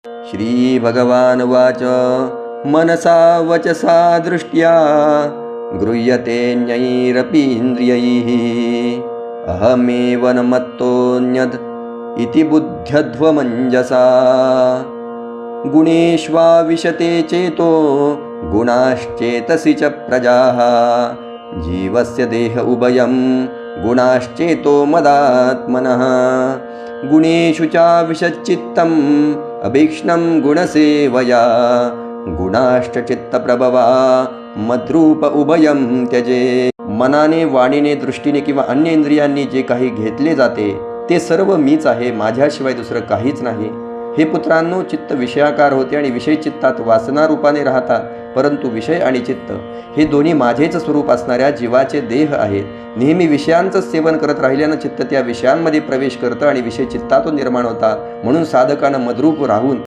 श्री भगवान वाच मनसा वचसा दृष्ट्या गृह्यते न्यैरपीन्द्रियैः अहमेव न मत्तोऽन्यद् इति बुद्ध्यध्वमञ्जसा गुणेष्वाविशते चेतो गुणाश्चेतसि च प्रजाः जीवस्य देह उभयं गुणाश्चेतो मदात्मनः गुणेषु चाविशच्चित्तम् अभीक्ष्णं गुणसेवया गुणाश्च चित्तप्रभवा मद्रूप उभयं त्यजे. मनाने, वाणीने, दृष्टीने किंवा अन्य इंद्रियांनी जे काही घेतले जाते ते सर्व मीच आहे, माझ्याशिवाय दुसरं काहीच नाही. हे पुत्रांनो, चित्त विषयाकार होते आणि विषय चित्तात वासना रूपाने राहतात, परंतु विषय आणि चित्त हे दोन्ही माझेच स्वरूप असणाऱ्या जीवाचे देह आहेत. नेहमी विषयांचं सेवन करत राहिल्यानं चित्त त्या विषयांमध्ये प्रवेश करतं आणि विषय चित्तातून निर्माण होतात. म्हणून साधकानं मद्रूप राहून